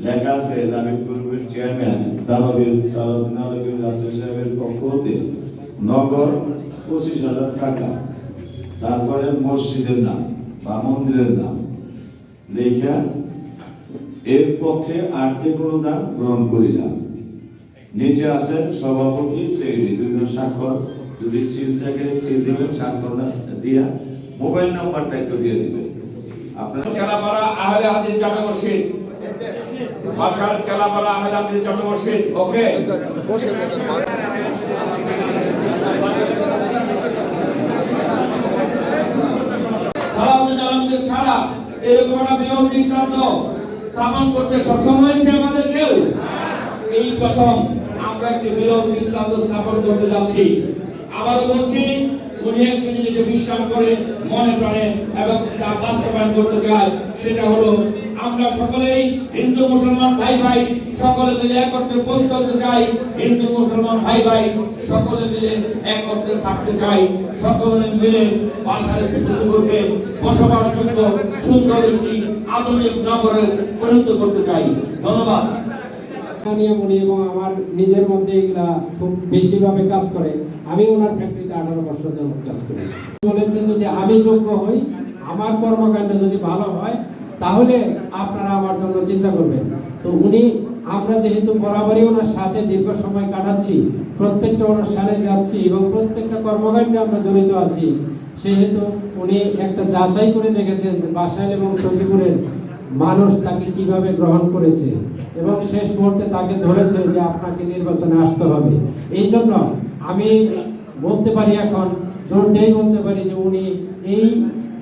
লেখা আছে লামিক গ্রুপের চেয়ারম্যান দানবীর সালাউদ্দিন আলমগীর রাসেল সাহেবের পক্ষ হতে নগদ 25,000 টাকা, তারপরে মসজিদের নাম বা মন্দিরের নাম লেখা এর পক্ষে আর্থিক অনুদান গ্রহণ করিলাম। নিচে আছে সভাপতি সেক্রেটারি দুজন স্বাক্ষর, যদি সিল থাকে সিল দিবেন, স্বাক্ষর দিয়া মোবাইল নাম্বারটা একটু দিয়ে দিবেন। আপনারা চালাপাড়া আহলে হাদিস জামে মসজিদ, বাসার চালাপাড়া আহলে হাদিস জামে মসজিদ। ওকে, সালাউদ্দিন আলমগীর ছাড়া এরকম একটা বৃহৎ দৃষ্টান্ত স্থাপন করতে সক্ষম হয়েছে আমাদের কেউ? এই প্রথম আমরা একটি বৃহৎ দৃষ্টান্ত স্থাপন করতে যাচ্ছি। আবারও বলছি, উনি একটি জিনিসে বিশ্বাস করে মনে প্রাণে এবং তা বাস্তবায়ন করতে চায়, সেটা হলো আমরা সকলেই হিন্দু মুসলমান ভাই ভাই সকলে মিলে একত্রে পৌঁছতে চাই। হিন্দু মুসলমান ভাই ভাই সকলে মিলে একত্রে থাকতে চাই, সকলে মিলে বাসায় করতে বসবাসযোগ্য সুন্দর একটি আধুনিক নগরে পরিণত করতে চাই। ধন্যবাদ। মনে এবং আমার নিজের মধ্যে এগুলা খুব বেশিভাবে কাজ করে। আমি ওনার ফ্যাক্টরিতে 18 বছর যাবত কাজ করি। বলেছে যদি আমি যোগ্য হই, আমার কর্মকাণ্ড যদি ভালো হয়, তাহলে আপনারা আমার জন্য চিন্তা করবেন। তো উনি, আমরা যেহেতু বরাবরই ওনার সাথে দীর্ঘ সময় কাটাচ্ছি, প্রত্যেকটা অনুষ্ঠানে যাচ্ছি এবং প্রত্যেকটা কর্মকাণ্ডে আমরা জড়িত আছি, সেহেতু উনি একটা যাচাই করে দেখেছেন যে বাসাইল এবং সখীপুরের মানুষ তাকে কিভাবে গ্রহণ করেছে এবং শেষ মুহূর্তে তাকে ধরেছে যে আপনাকে নির্বাচনে আসতে হবে। এই জন্য আমি বলতে পারি, এখন জোর দিয়ে বলতে পারি যে উনি এই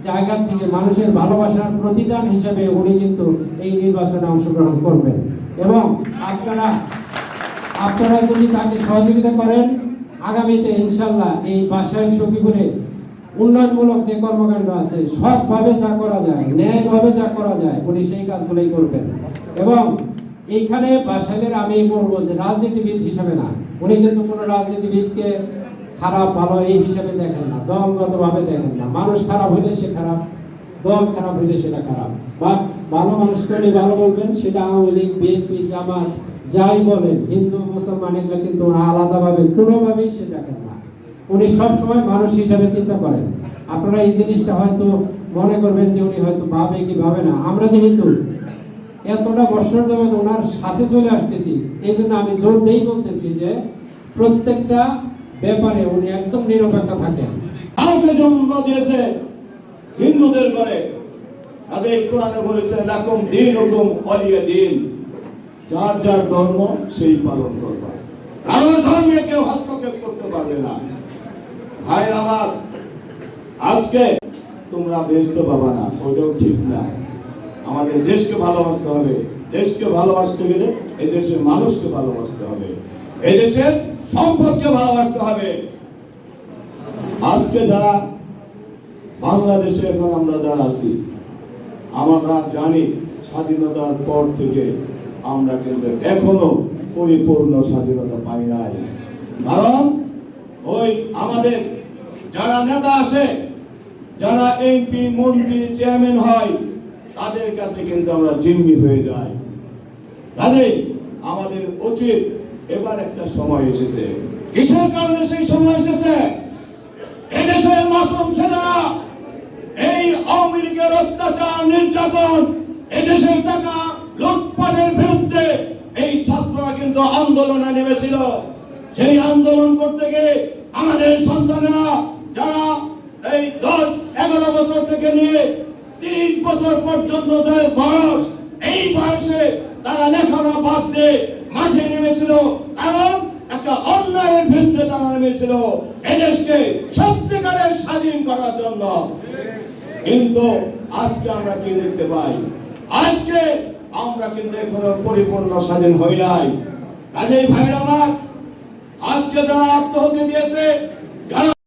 জায়গা থেকে মানুষের ভালোবাসার প্রতিদান হিসেবে উনি কিন্তু এই নির্বাচনে অংশগ্রহণ করবেন এবং আপনারা যদি তাকে সহযোগিতা করেন, আগামীতে ইনশাল্লাহ এই বাসাইল সখীপুরে উন্নয়নমূলক যে কর্মকাণ্ড আছে, সৎভাবে যা করা যায়, ন্যায়ভাবে যা করা যায়, উনি সেই কাজগুলোই করবেন। এবং এইখানে বাসাইলের আমি বলবো যে রাজনীতিবিদ হিসেবে না, উনি কিন্তু কোনো রাজনীতিবিদকে খারাপ ভালো এই হিসাবে দেখেন না, দলগতভাবে দেখেন না। মানুষ খারাপ হইলে সে খারাপ, দল খারাপ হইলে সেটা খারাপ, বা ভালো মানুষকে উনি ভালো বলবেন, সেটা আওয়ামী লীগ, বিএনপি, জামাত যাই বলেন, হিন্দু মুসলমান এগুলো কিন্তু আলাদাভাবে কোনোভাবেই সে দেখেন না। উনি সবসময় মানুষ হিসাবে চিন্তা করেন। আপনারা এই জিনিসটা হয়তো মনে করবেন যে উনি হয়তো ভাবে কি ভাবে না। আমরা যেহেতু এতটা বছর যাবত ওনার সাথে চলে আসতেছি, এই জন্য আমি জোর দিয়েই বলতেছি যে প্রত্যেকটা ব্যাপারে উনি একদম নিরপেক্ষ থাকেন। আমাকে জন্ম দিয়েছে হিন্দুদের ঘরে, তাদের কোরআনে বলেছে লাকুম দীনুকুম ওয়ালিয়া দীন, যার যার ধর্ম সেই পালন করবা, কারো ধর্মে কেউ হস্তক্ষেপ করতে পারবে না। ভাই আমার, আজকে তোমরা বেহেশত পাবা না, ওইটাও ঠিক না। আমাদের দেশকে ভালোবাসতে হবে। দেশকে ভালোবাসতে গেলে এই দেশের মানুষকে ভালোবাসতে হবে, এই দেশের সম্পদকে ভালোবাসতে হবে। আজকে যারা বাংলাদেশে এখন আমরা যারা আছি, আমরা জানি স্বাধীনতার পর থেকে আমরা কিন্তু এখনো পরিপূর্ণ স্বাধীনতা পাই নাই। কারণ ওই আমাদের যারা নেতা আসে, যারা এমপি, মন্ত্রী, চেয়ারম্যান হয়, তাদের কাছে কিন্তু আমরা জিম্মি হয়ে যাই। কাজেই আমাদের উচিত, এবার একটা সময় এসেছে। কিসের কারণে সেই সময় এসেছে? এদেশের মাসুম ছেলেরা এই আওয়ামী লীগের অত্যাচার, নির্যাতন, এদেশের টাকা লুটপাটের বিরুদ্ধে এই ছাত্ররা কিন্তু আন্দোলনে নেমেছিল। সেই আন্দোলন করতে গিয়ে আমাদের সন্তানেরা যারা এই 10-11 বছর থেকে নিয়ে 30 বছর পর্যন্ত যাদের বয়স, এই বয়সে তারা লেখাপড়া বাদ দিয়ে মাঠে নেমেছিল। কারণ একটা অন্যায়ের বিরুদ্ধে তারা নেমেছিল, এদেশকে সত্যিকারের স্বাধীন করার জন্য। কিন্তু আজকে আমরা কি দেখতে পাই? আজকে আমরা কিন্তু এখনো পরিপূর্ণ স্বাধীন হই নাই। কাজেই ভাইরা আমার, আজকে যারা আত্মহত্যা দিয়েছে, যারা